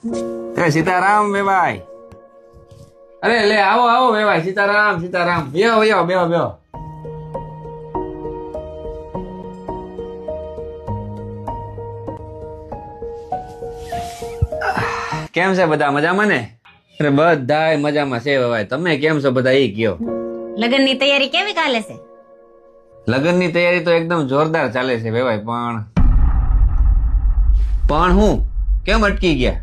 સીતારામ વેવાય. અરે લે આવો આવો વેવાય. સીતારામ સીતારામ. બેહો બેહો બેહો બેહો. કેમ છે બધા મજામાં ને? અરે બધાય મજામાં છે વેવાય. તમે કેમ છો બધા એ કયો? લગ્નની તૈયારી કેવી ચાલે છે? લગ્નની તૈયારી તો એકદમ જોરદાર ચાલે છે વેવાય. પણ હું કેમ અટકી ગયા?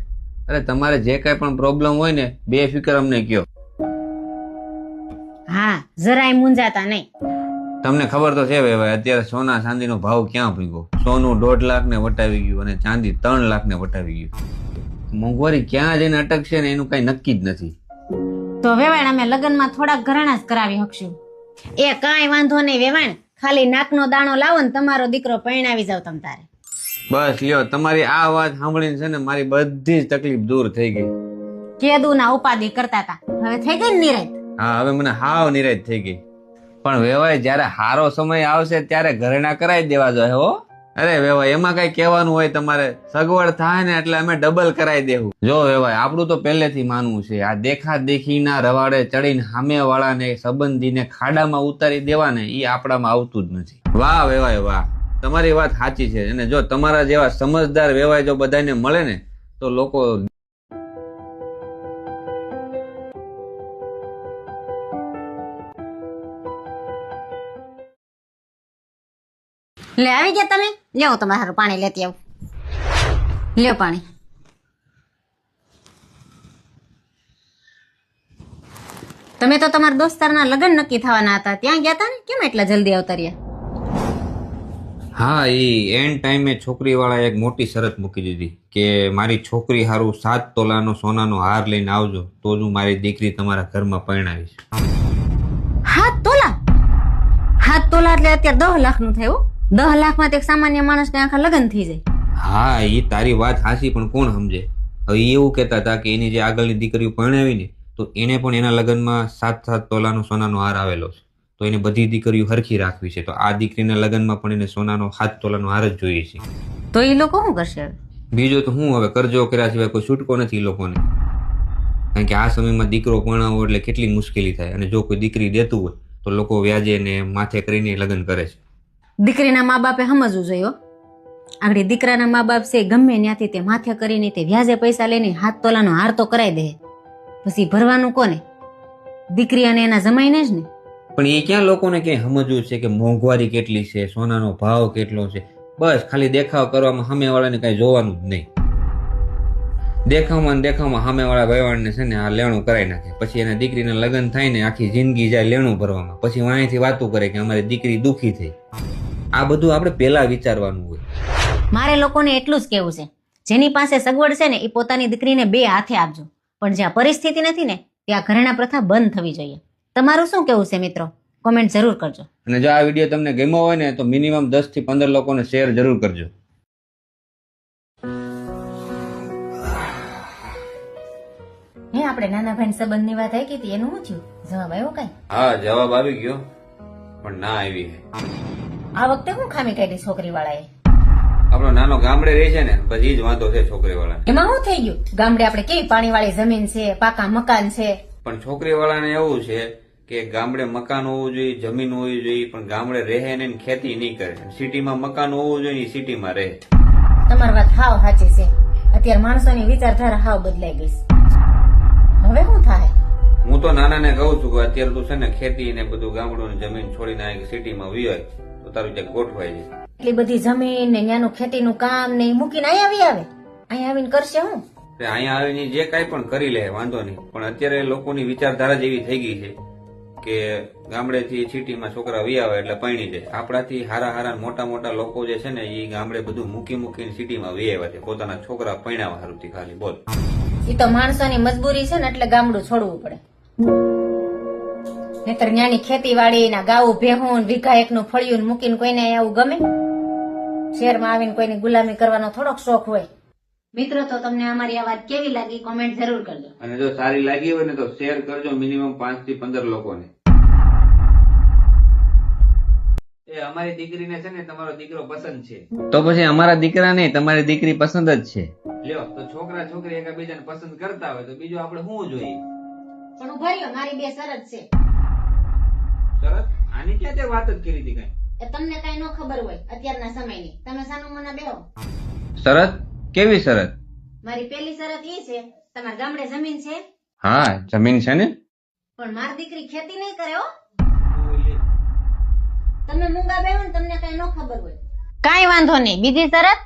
અરે તમારે જે કઈ પણ પ્રોબ્લેમ હોય ને બેફિકર અમને કયો. હા, જરાય મૂંઝાતા નહીં. તમને ખબર તો છે ભાઈ, અત્યારે સોના ચાંદીનો ભાવ ક્યાં ભીગો. સોનું 1.5 લાખ ને વટાવી ગયું અને ચાંદી 3 લાખ ને વટાવી ગયું. મોંઘવારી ક્યાં જઈને અટકશે ને એનું કઈ નક્કી જ નથી. તો વેવાણ અમે લગ્નમાં થોડાક ઘરાણા જ કરાવી શકશું. એ કાંઈ વાંધો નહીં વેવાણ, ખાલી નાકનો દાણો લાવો ને તમારો દીકરો પરણાવી જાવ તમ તારે. બસ લ્યો, તમારી આ વાત સાંભળીને છે ને મારી બધી જ તકલીફ દૂર થઈ ગઈ. કેદુ ના ઉપાધિ કરતા હતા, હવે થઈ ગઈ ને નિરાંત. હા, હવે મને હાવ નિરાશ થઈ ગઈ. પણ વેવાય જયારે હારો સમય આવશે ત્યારે ઘરેણા કરાવી દેવા જોઈએ હો. અરે વેવાય, એમાં કઈ કહેવાનું હોય તમારે? સગવડ થાય ને એટલે અમે ડબલ કરાવી દેવું. જો વેવાય, આપણું તો પહેલેથી માનવું છે, આ દેખા દેખીના રવાડે ચડીને સામે વાળાને સંબંધીને ખાડામાં ઉતારી દેવાને એ આપણામાં આવતું જ નથી. વાહ વેવાય વાહ, તમારી વાત સાચી છે. અને જો તમારા જેવા સમજદાર વેવાય જો બધાને મળે ને તો લોકો લે આવી ગયા તમે? લ્યો તમારું પાણી લેતી આવું. લ્યો પાણી. તમે તો તમારા દોસ્તારના લગ્ન નક્કી થવાના હતા, ત્યાં ગયા હતા ને, કેમ એટલા જલ્દી આવતા રહ્યા? હા, એ એન્ડ ટાઈમે છોકરી વાળા એક મોટી શરત મૂકી દીધી કે મારી છોકરી હારું 7 તોલાનો સોનાનો હાર લઈને આવજો તો જ હું મારી દીકરી તમારા ઘરમાં પરણાવીશ. 7 તોલા? 7 તોલા એટલે અત્યારે 10 લાખનું થયું. 10 લાખમાં તો એક સામાન્ય માણસને આખા લગ્ન થઈ જાય. હા, એ તારી વાત હાચી, પણ કોણ સમજે? હવે એવું કહેતા હતા કે એની જે આગળની દીકરીઓ પરણાવી ને તો એને પણ એના લગ્નમાં 7 તોલાનો સોનાનો હાર આવેલો છે, તો એને બધી દીકરીઓ હરખી રાખવી છે. તો આ દીકરીના લગ્નમાં પણ એને સોનાનો 7 તોલાનો હાર જ જોઈએ છે. તો એ લોકો શું કરશે? બીજો તો હું, હવે કરજો કર્યા સિવાય કોઈ છૂટકો નથી એ લોકોને. કારણ કે આ સમયમાં દીકરો પરણાવો એટલે કેટલી મુશ્કેલી થાય, અને જો કોઈ દીકરી દેતું હોય તો લોકો વ્યાજે ને માથે કરીને લગ્ન કરે છે. દીકરીના મા બાપે સમજવું જોઈએ. આગળ દીકરાના મા બાપ છે ગમે ત્યાંથી તે માથે કરીને તે વ્યાજે પૈસા લઈને 7 તોલાનો હાર તો કરાવી દે. પછી ભરવાનું કોને? દીકરી અને એના જમાઈને જ ને. પણ એ ક્યાં લોકોને ક્યાંય સમજવું છે કે મોંઘવારી કેટલી છે, સોનાનો ભાવ કેટલો છે? બસ ખાલી દેખાવ કરવામાં સામે વાળાને કઈ જોવાનું જ નહીં. દેખાવમાં સામે વાળા ભાઈવાળને છે ને આ લેણું કરાવી નાખે. પછી એના દીકરીના લગ્ન થાય ને આખી જિંદગી જાય લેણું ભરવામાં. પછી વાંયથી વાતું કરે કે અમારી દીકરી દુખી થઈ. આ બધું આપણે પહેલા વિચારવાનું હોય. મારે લોકોને એટલું જ કેવું છે, જેની પાસે સગવડ છે ને એ પોતાની દીકરીને 2 હાથે આપજો. પણ જ્યાં પરિસ્થિતિ નથી ને ત્યાં ઘરેણા પ્રથા બંધ થવી જોઈએ. તમારું શું કેવું છે મિત્રો? કોમેન્ટ જરૂર કરજો. અને જો આ વિડીયો તમને ગમ્યો હોય ને તો મિનિમમ 10 થી 15 લોકોને શેર જરૂર કરજો. આપણે નાના ભાઈ સંબંધની વાત આવી હતી, એનું શું થયું? જવાબ આવ્યો કઈ? હા, જવાબ આવી ગયો, પણ ના આવી. આ વખતે શું ખામી કાઢી છોકરી વાળાએ? આપણો નાનો ગામડે રહે છે ને, બસ ઈ જ વાંધો છે છોકરી વાળા. એમાં શું થઈ ગયું? ગામડે આપણે કેવી પાણી વાળી જમીન છે, પાકા મકાન છે. પણ છોકરી વાળાને એવું છે કે ગામડે મકાન હોવું જોઈએ, જમીન હોવી જોઈએ, પણ ગામડે રહે ને ખેતી નહીં કરે. સિટીમાં મકાન હોવું જોઈએ, સિટીમાં રહે. તમારી વાત હાવ સાચી છે. અત્યારે માણસોની વિચારધારા હાવ બદલાઈ ગઈ છે. હવે શું થાય? હું તો નાનાને કહું છું કે અત્યારે તું છે ને ખેતી ને બધું ગામડું જમીન છોડીને આવી સિટીમાં વિયો તો તારું ક્યાંક ગોઠવાય છે. એટલી બધી જમીન ને ત્યાંનું ખેતીનું કામ ને મૂકીને અહીંયા આવે. અહીંયા આવીને કરશે હું? અહીંયા આવીને જે કઈ પણ કરી લે વાંધો નહીં, પણ અત્યારે લોકોની વિચારધારા જ એવી થઈ ગઈ છે કે ગામડેથી સિટીમાં છોકરા વિયાવે એટલે પરણી જાય. આપણાથી હારા મોટા મોટા લોકો જે છે ને એ ગામડે બધું મૂકીને સિટીમાં વિયાવ્યા છે પોતાના છોકરા પરણાવવા હારુંથી. ખાલી બોલ, એ તો માણસોની મજબૂરી છે ને એટલે ગામડું છોડવું પડે. નહીતર ન્યાની ખેતીવાડી ના ગાવું ભેહું વીઘા એકનું ફળિયું મૂકીને કોઈને આવું ગમે? શહેરમાં આવીને કોઈની ગુલામી કરવાનો થોડોક શોખ હોય. મિત્રો, તો તમને અમારી આ વાત કેવી લાગી કોમેન્ટ જરૂર કરજો. અને જો સારી લાગી હોય ને તો શેર કરજો મિનિમમ 5 થી 15 લોકોને. એ અમારી દીકરીને છે ને તમારો દીકરો પસંદ છે. તો પછી અમારા દીકરા નહીં, તમારી દીકરી પસંદ જ છે. લ્યો તો છોકરા છોકરી એકબીજાને પસંદ કરતા હોય તો બીજું આપણે શું જોઈએ? પણ ઉભા રહ્યો, મારી બે શરત છે. શરત? આની ક્યાં તે વાત જ કરી હતી કઈ? એ તમને કઈ ન ખબર હોય અત્યારના સમયની. તમે સાનું મના બેહો. શરત? કેવી શરત? મારી પહેલી શરત એ છે, તમારા ગામડે જમીન છે? હા, જમીન છે ને. પણ મારી દીકરી ખેતી નહીં કરે હો. તમે મૂંગા બેહો ને તમને કઈ ન ખબર હોય. કાઈ વાંધો નહીં. બીજી શરત?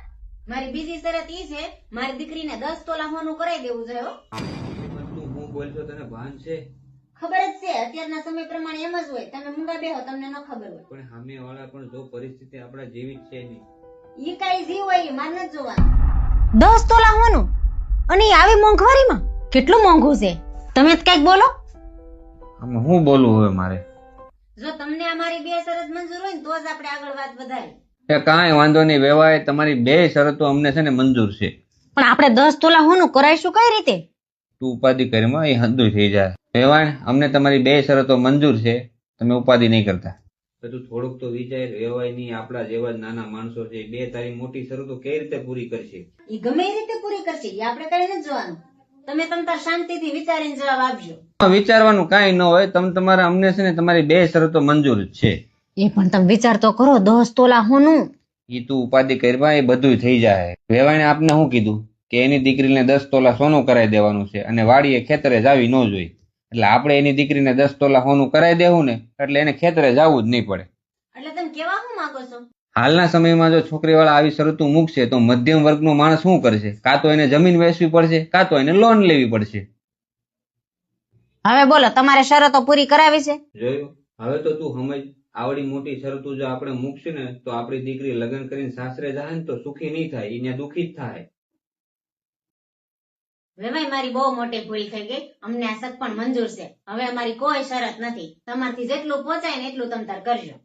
મારી બીજી શરત ઈ છે, મારી દીકરીને 10 તોલા સોનું કરાઈ દેવું જોઈએ હો. તું હું બોલતો તને ભાન છે? ખબર જ છે, અત્યારના સમય પ્રમાણે એમ જ હોય. તમે મૂંગા બેહો, તમને ન ખબર હોય. પણ સામે વાળા પણ જો પરિસ્થિતિ આપણા જેવી જ છે નહીં. ઈ કઈ જીવ હોય ઈ માર નથી જોવાનું. 10 તોલા સોનું અને ઈ આવી મોંઘવારીમાં કેટલું મોંઘું છે. તમે જ કઈક બોલો. આમાં હું બોલવું હવે મારે? જો તમને અમારી બે શરત મંજૂર હોય ને તો જ આપણે આગળ વાત વધારી. એ કાંઈ વાંધો નહીં વેવાય, તમારી બે શરતો અમને છે ને મંજૂર છે. પણ આપણે 10 તોલા સોનું કરાઈશું કઈ રીતે? તું ઉપાધિ કરીમાં એ હદું થઈ જાય. વેવાય, અમને તમારી બે શરતો મંજૂર છે, તમે ઉપાધિ નહીં કરતા. તું થોડુંક તો વિચાર. વેવાય નહીં, આપણા જેવા જ નાના માણસો છે, બે તારી મોટી શરતો કઈ રીતે પૂરી કરશે? ઈ ગમે એ રીતે પૂરી કરશે, ઈ આપણે કઈ નથી જોવાનું. તમે તમતાર શાંતિથી વિચારીને જવાબ આપજો. વિચારવાનું કાંઈ ન હોય, તમે તમારા અમને છે ને તમારી બે શરતો મંજૂર જ છે. એ પણ તમે વિચાર તો કરો, 10 તોલા સોનું. ઈ તું ઉપાધિ કરવા એ બધું થઈ જાય. વેવાઈને આપને શું કીધું કે એની દીકરીને 10 તોલા સોનું કરાવી દેવાનું છે અને વાડીએ ખેતરે જાવી ન જોઈએ. એટલે આપણે એની દીકરીને 10 તોલા સોનું કરાવી દેવું ને એટલે એને ખેતરે જવું જ નહીં પડે. એટલે તમે કેવા શું માંગો છો? હાલના સમયમાં જો છોકરીવાળા આવી શરતો મૂકશે તો મધ્યમ વર્ગનો માણસ શું કરશે? કાં તો એને જમીન વેચવી પડશે, કાં તો એને લોન લેવી પડશે. હવે બોલો, તમારે શરતો પૂરી કરાવી છે? જોયું? હવે તો તું સમજ. આવડી મોટી શરતો જો આપણે મૂકશું ને તો આપણી દીકરી લગ્ન કરીને સાસરે જાય ને તો સુખી નહીં થાય, એને દુખી જ થાય. વેવાઈ, મારી બહુ મોટી ભૂલ થઈ ગઈ. અમને આ સગ પણ મંજૂર છે. હવે અમારી કોઈ શરત નથી. તમારથી જેટલું પહોંચાય ને એટલું તમ તાર કરજો.